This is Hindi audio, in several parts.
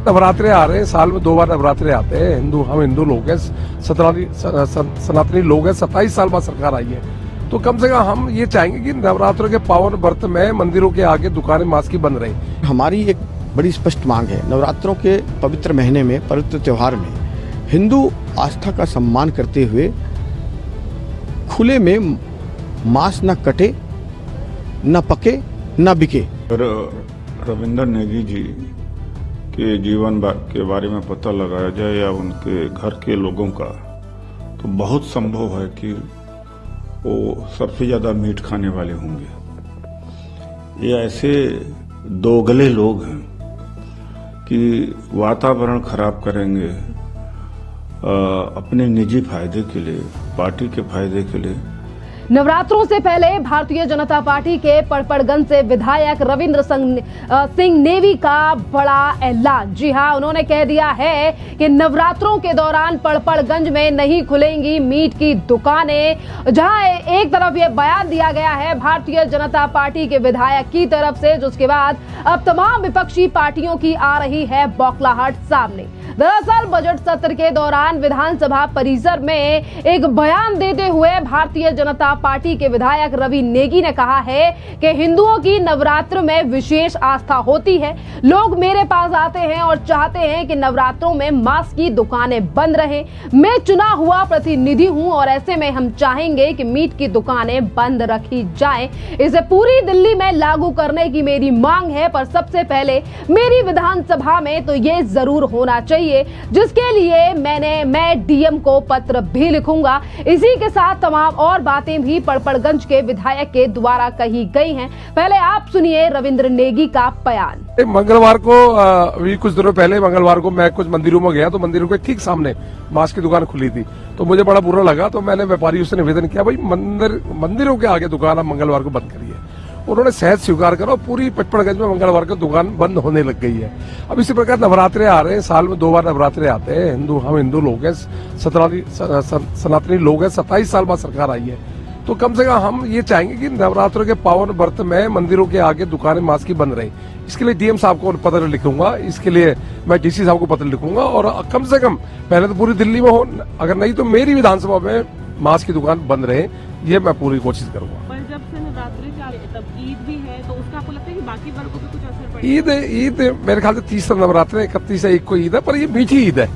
नवरात्रे आ रहे हैं, साल में 2 बार नवरात्रे आते हैं। हम हिंदू लोग हैं, सनातनी लोग हैं। 27 साल बाद सरकार आई है, तो कम से कम हम ये चाहेंगे कि नवरात्रों के पावन व्रत में मंदिरों के आगे दुकानें मास्क की बंद रही। हमारी एक बड़ी स्पष्ट मांग है, नवरात्रों के पवित्र महीने में, पवित्र त्योहार में हिंदू आस्था का सम्मान करते हुए खुले में मांस न कटे, न पके, न बिके। रविंद्र नेगी जी के जीवन के बारे में पता लगाया जाए या उनके घर के लोगों का, तो बहुत संभव है कि वो सबसे ज्यादा मीट खाने वाले होंगे। ये ऐसे दोगले लोग हैं कि वातावरण खराब करेंगे अपने निजी फायदे के लिए, पार्टी के फायदे के लिए। नवरात्रों से पहले भारतीय जनता पार्टी के पड़पड़गंज से विधायक रविंद्र सिंह नेगी का बड़ा ऐलान। जी हां, उन्होंने कह दिया है कि नवरात्रों के दौरान पड़पड़गंज में नहीं खुलेंगी मीट की दुकानें। जहां एक तरफ ये बयान दिया गया है भारतीय जनता पार्टी के विधायक की तरफ से, जिसके बाद अब तमाम विपक्षी पार्टियों की आ रही है बौखलाहट सामने। दरअसल बजट सत्र के दौरान विधानसभा परिसर में एक बयान देते हुए भारतीय जनता पार्टी के विधायक रवि नेगी ने कहा है कि हिंदुओं की नवरात्र में विशेष आस्था होती है। लोग मेरे पास आते हैं और चाहते हैं कि नवरात्रों में मांस की दुकानें बंद रहें। मैं चुना हुआ प्रतिनिधि हूं और ऐसे में हम चाहेंगे कि मीट की दुकानें बंद रखी जाएं। इसे पूरी दिल्ली में लागू करने की मेरी मांग है, पर सबसे पहले मेरी विधानसभा में तो ये जरूर होना चाहिए, जिसके लिए मैं डीएम को पत्र भी लिखूंगा। इसी के साथ तमाम और बातें भी पड़पड़गंज के विधायक के द्वारा कही गई हैं। पहले आप सुनिए रविंद्र नेगी का बयान। मंगलवार को अभी कुछ दिनों पहले मंगलवार को मैं कुछ मंदिरों में गया, तो मंदिरों के ठीक सामने मांस की दुकान खुली थी, तो मुझे बड़ा बुरा लगा। तो मैंने व्यापारियों से निवेदन किया, भाई मंदिरों के आगे दुकान आप मंगलवार को बंद करिए। उन्होंने सहज स्वीकार करा, पूरी पचपड़गंज में मंगलवार को दुकान बंद होने लग गई है। अब इसी प्रकार नवरात्रे आ रहे हैं, साल में 2 बार नवरात्रे आते हैं। हम हिंदू लोग हैं, सनातनी लोग हैं। 27 साल बाद सरकार आई है, तो कम से कम हम ये चाहेंगे कि नवरात्रों के पावन व्रत में मंदिरों के आगे दुकानें मास्क की बंद रही। इसके लिए डीएम साहब को पत्र लिखूंगा, इसके लिए मैं डीसी साहब को पत्र लिखूंगा, और कम से कम पहले तो पूरी दिल्ली में हो, अगर नहीं तो मेरी विधानसभा में मास्क की दुकान बंद रहे, ये मैं पूरी कोशिश करूंगा। जब से नवरात्रि तब ईद भी है, तो उसका आपको लगता है कि बाकी वर्गों पे कुछ असर पड़ेगा? ईद मेरे ख्याल से 30 नवरात्रि, 31 से 1 को ईद है, पर ये मीठी ईद है।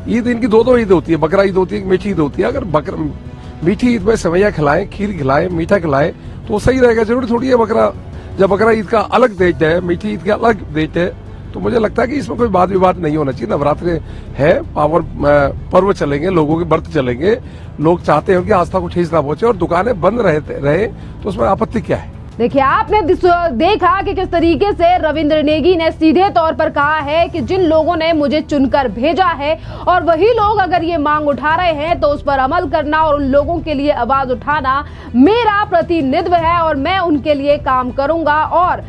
ईद इनकी दो ईद होती है, बकरा ईद होती है, मीठी ईद होती है। अगर मीठी ईद में सेवैया खिलाएं, खीर खिलाएं, मीठा खिलाएं, तो सही रहेगा। जरूरी थोड़ी है जब बकरा ईद का अलग डेट है, मीठी ईद का अलग डेट है, तो मुझे लगता है कि इसमें कोई वाद विवाद नहीं होना चाहिए। नवरात्रि है, पावन पर्व चलेंगे, लोगों के व्रत चलेंगे। लोग चाहते हैं कि आस्था को ठेस ना पहुंचे और दुकानें बंद रहे, तो उसमें आपत्ति क्या है? देखिए, आपने देखा कि किस तरीके से रविंद्र नेगी ने सीधे तौर पर कहा है कि जिन लोगों ने मुझे चुनकर भेजा है और वही लोग अगर ये मांग उठा रहे हैं तो उस पर अमल करना और उन लोगों के लिए आवाज उठाना मेरा प्रतिनिधित्व है और मैं उनके लिए काम करूंगा और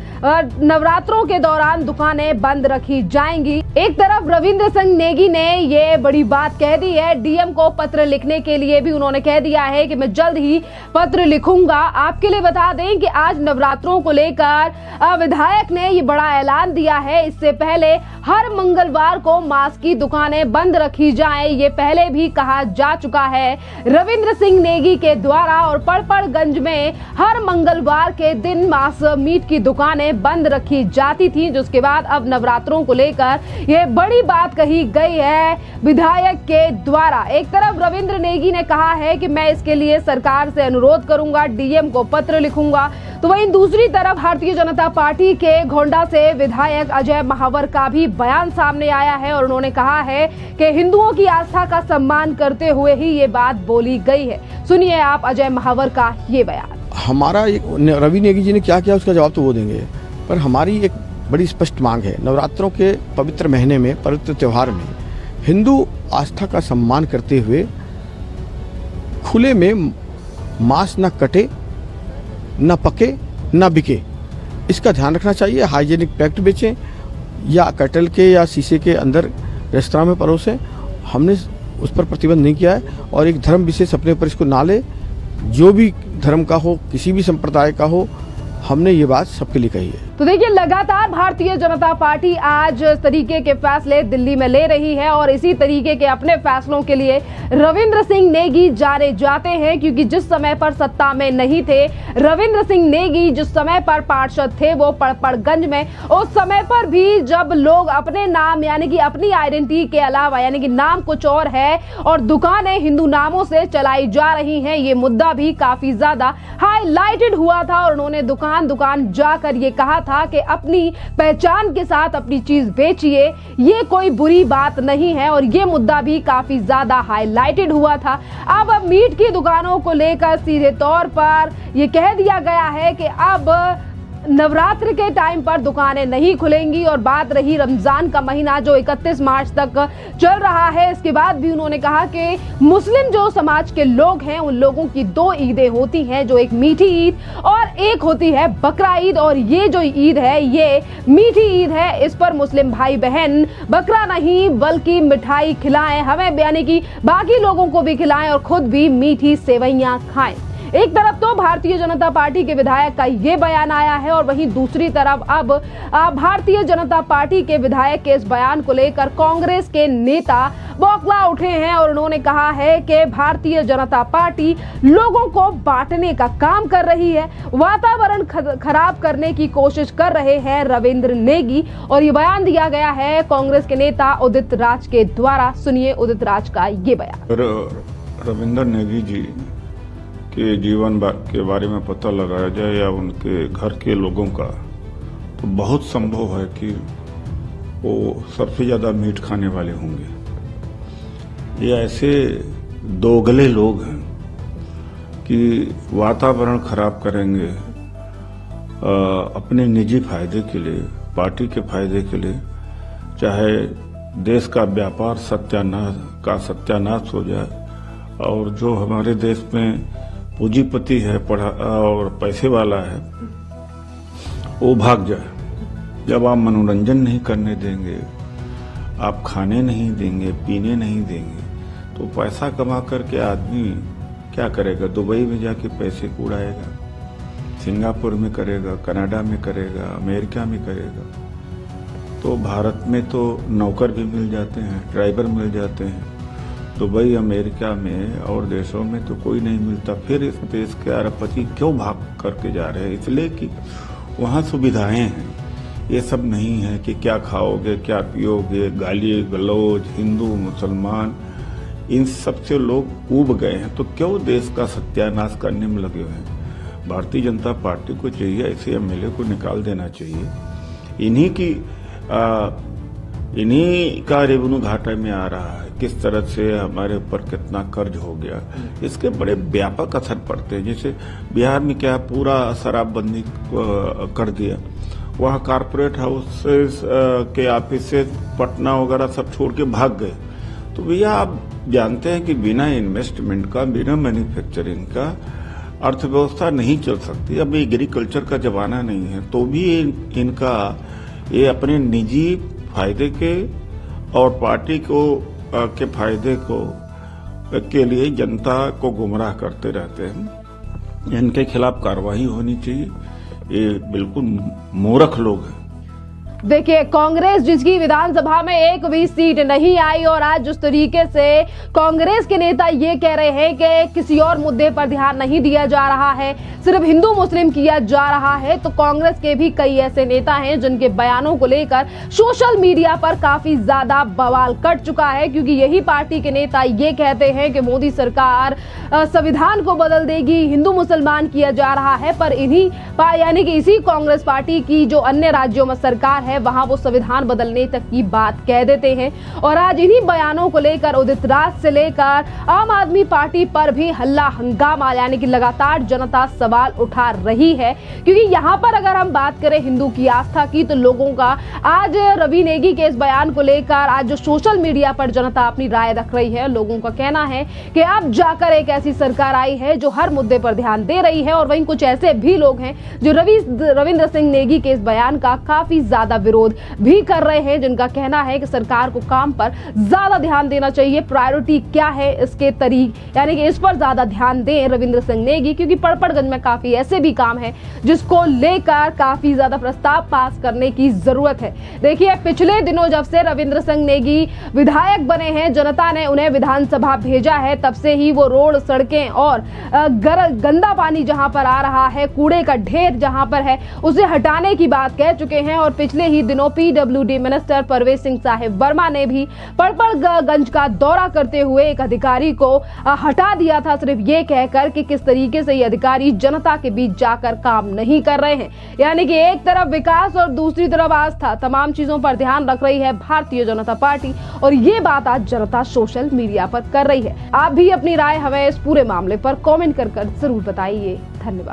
नवरात्रों के दौरान दुकानें बंद रखी जाएंगी। एक तरफ रविंद्र सिंह नेगी ने ये बड़ी बात कह दी है, डीएम को पत्र लिखने के लिए भी उन्होंने कह दिया है कि मैं जल्द ही पत्र लिखूंगा। आपके लिए बता दें कि आज नवरात्रों को लेकर विधायक ने ये बड़ा ऐलान दिया है। इससे पहले हर मंगलवार को मांस की दुकानें बंद रखी जाएं, ये पहले भी कहा जा चुका है रविंद्र सिंह नेगी के द्वारा। और पड़पड़गंज में हर मंगलवार के दिन मांस मीट की दुकानें बंद रखी जाती थी, जिसके बाद अब नवरात्रों को लेकर ये बड़ी बात कही गई है विधायक के द्वारा। एक तरफ रविंद्र नेगी ने कहा है कि मैं इसके लिए सरकार से अनुरोध करूंगा, डीएम को पत्र लिखूंगा, तो वहीं दूसरी तरफ भारतीय जनता पार्टी के गोंडा से विधायक अजय महावर का भी बयान सामने आया है और उन्होंने कहा है कि हिंदुओं की आस्था का सम्मान करते हुए ही ये बात बोली गई है। सुनिए आप अजय महावर का ये बयान। हमारा रवि नेगी जी ने क्या किया उसका जवाब तो वो देंगे, पर हमारी एक बड़ी स्पष्ट मांग है, नवरात्रों के पवित्र महीने में, पवित्र त्योहार में हिंदू आस्था का सम्मान करते हुए खुले में मांस न कटे, न पके, न बिके, इसका ध्यान रखना चाहिए। हाइजीनिक पैक्ड बेचें या कटल के या शीशे के अंदर रेस्तरां में परोसें, हमने उस पर प्रतिबंध नहीं किया है। और एक धर्म विशेष अपने ऊपर इसको ना ले, जो भी धर्म का हो, किसी भी संप्रदाय का हो, हमने ये बात सबके लिए कही है। तो देखिए, लगातार भारतीय जनता पार्टी आज इस तरीके के फैसले दिल्ली में ले रही है और इसी तरीके के अपने फैसलों के लिए रविंद्र सिंह नेगी जाने जाते हैं, क्योंकि जिस समय पर सत्ता में नहीं थे रविंद्र सिंह नेगी, जिस समय पर पार्षद थे वो पड़पड़गंज में, उस समय पर भी जब लोग अपने नाम यानी कि अपनी आइडेंटिटी के अलावा यानी कि नाम कुछ और है और दुकानें हिंदू नामों से चलाई जा रही हैं, ये मुद्दा भी काफी ज्यादा हाईलाइटेड हुआ था और उन्होंने दुकान दुकान जाकर ये कहा था कि अपनी पहचान के साथ अपनी चीज बेचिए, ये कोई बुरी बात नहीं है और ये मुद्दा भी काफी ज्यादा हाईलाइटेड हुआ था। अब मीट की दुकानों को लेकर सीधे तौर पर ये कह दिया गया है कि अब नवरात्र के टाइम पर दुकानें नहीं खुलेंगी और बात रही रमजान का महीना जो 31 मार्च तक चल रहा है, इसके बाद भी उन्होंने कहा कि मुस्लिम जो समाज के लोग हैं उन लोगों की दो ईदें होती हैं, जो एक मीठी ईद और एक होती है बकरा ईद, और ये जो ईद है ये मीठी ईद है। इस पर मुस्लिम भाई बहन बकरा नहीं बल्कि मिठाई खिलाएं हमें, यानी कि बाकी लोगों को भी खिलाएं और खुद भी मीठी सेवइयां खाएं। एक तरफ तो भारतीय जनता पार्टी के विधायक का ये बयान आया है और वहीं दूसरी तरफ अब भारतीय जनता पार्टी के विधायक के इस बयान को लेकर कांग्रेस के नेता बौखला उठे हैं और उन्होंने कहा है कि भारतीय जनता पार्टी लोगों को बांटने का काम कर रही है, वातावरण खराब करने की कोशिश कर रहे हैं रविंद्र नेगी। और ये बयान दिया गया है कांग्रेस के नेता उदित राज के द्वारा। सुनिए उदित राज का ये बयान। रविंद्र नेगी जी के जीवन के बारे में पता लगाया जाए या उनके घर के लोगों का, तो बहुत संभव है कि वो सबसे ज्यादा मीट खाने वाले होंगे। ये ऐसे दोगले लोग हैं कि वातावरण खराब करेंगे अपने निजी फायदे के लिए, पार्टी के फायदे के लिए, चाहे देश का व्यापार सत्यानाश हो जाए और जो हमारे देश में पूंजीपति है और पैसे वाला है वो भाग जाए। जब आप मनोरंजन नहीं करने देंगे, आप खाने नहीं देंगे, पीने नहीं देंगे, तो पैसा कमा करके आदमी क्या करेगा? दुबई में जाके पैसे उड़ाएगा, सिंगापुर में करेगा, कनाडा में करेगा, अमेरिका में करेगा। तो भारत में तो नौकर भी मिल जाते हैं, ड्राइवर मिल जाते हैं, दुबई अमेरिका में और देशों में तो कोई नहीं मिलता। फिर इस देश के अरबपति क्यों भाग करके जा रहे हैं? इसलिए कि वहाँ सुविधाएं हैं, ये सब नहीं है कि क्या खाओगे क्या पियोगे, गाली गलौज, हिंदू मुसलमान, इन सब से लोग ऊब गए हैं। तो क्यों देश का सत्यानाश करने में लगे हुए हैं? भारतीय जनता पार्टी को चाहिए ऐसे एमएलए को निकाल देना चाहिए। इन्हीं का रेवेन्यू घाटे में आ रहा है। किस तरह से हमारे ऊपर कितना कर्ज हो गया, इसके बड़े व्यापक असर पड़ते हैं। जैसे बिहार में क्या पूरा शराबबंदी कर दिया, वहाँ कारपोरेट हाउस के ऑफिस से पटना वगैरह सब छोड़ के भाग गए। तो भैया आप जानते हैं कि बिना इन्वेस्टमेंट का, बिना मैन्युफैक्चरिंग का अर्थव्यवस्था नहीं चल सकती। अब एग्रीकल्चर का जमाना नहीं है, तो भी इनका ये अपने निजी फायदे के और पार्टी के फायदे के लिए जनता को गुमराह करते रहते हैं। इनके खिलाफ कार्रवाई होनी चाहिए। ये बिल्कुल मूर्ख लोग हैं। देखिए, कांग्रेस जिसकी विधानसभा में एक भी सीट नहीं आई और आज जिस तरीके से कांग्रेस के नेता ये कह रहे हैं कि किसी और मुद्दे पर ध्यान नहीं दिया जा रहा है, सिर्फ हिंदू मुस्लिम किया जा रहा है, तो कांग्रेस के भी कई ऐसे नेता हैं जिनके बयानों को लेकर सोशल मीडिया पर काफी ज्यादा बवाल कट चुका है, क्योंकि यही पार्टी के नेता ये कहते हैं कि मोदी सरकार संविधान को बदल देगी, हिंदू मुसलमान किया जा रहा है। पर इन्हीं यानी कि इसी कांग्रेस पार्टी की जो अन्य राज्यों में सरकार है वहां वो संविधान बदलने तक की बात कह देते हैं। और आज इन्हीं बयानों को लेकर उदित राज से लेकर आम आदमी पार्टी पर भी हल्ला हंगामा यानी कि लगातार जनता सवाल उठा रही है, क्योंकि यहाँ पर अगर हम बात करें हिंदू की आस्था की, तो लोगों का आज रवि नेगी के इस बयान को लेकर आज जो सोशल मीडिया पर जनता अपनी राय रख रही है, लोगों का कहना है कि अब जाकर एक ऐसी सरकार आई है जो हर मुद्दे पर ध्यान दे रही है। और वहीं कुछ ऐसे भी लोग हैं जो रविंद्र सिंह नेगी के इस बयान का काफी ज्यादा विरोध भी कर रहे हैं, जिनका कहना है कि सरकार को काम पर ज्यादा ध्यान देना चाहिए। प्रायोरिटी क्या है इसके यानी कि इस पर ज्यादा ध्यान दें रविंद्र सिंह नेगी, क्योंकि पड़पड़गंज में काफी ऐसे भी काम है जिसको लेकर काफी ज्यादा प्रस्ताव पास करने की जरूरत है। देखिए, पिछले दिनों जब से रविंद्र सिंह नेगी विधायक बने हैं, जनता ने उन्हें विधानसभा भेजा है, तब से ही वो रोड, सड़कें और गंदा पानी जहां पर आ रहा है, कूड़े का ढेर जहां पर है, उसे हटाने की बात कह चुके हैं। और पिछले ही दिनों पीडब्ल्यूडी मिनिस्टर परवेज सिंह साहिब वर्मा ने भी पड़पड़गंज का दौरा करते हुए एक अधिकारी को हटा दिया था, सिर्फ ये कहकर कि किस तरीके से ये अधिकारी जनता के बीच जाकर काम नहीं कर रहे हैं। यानी कि एक तरफ विकास और दूसरी तरफ आस्था, तमाम चीजों पर ध्यान रख रही है भारतीय जनता पार्टी, और ये बात आज जनता सोशल मीडिया पर कर रही है। आप भी अपनी राय हमें इस पूरे मामले पर कमेंट कर जरूर बताइए। धन्यवाद।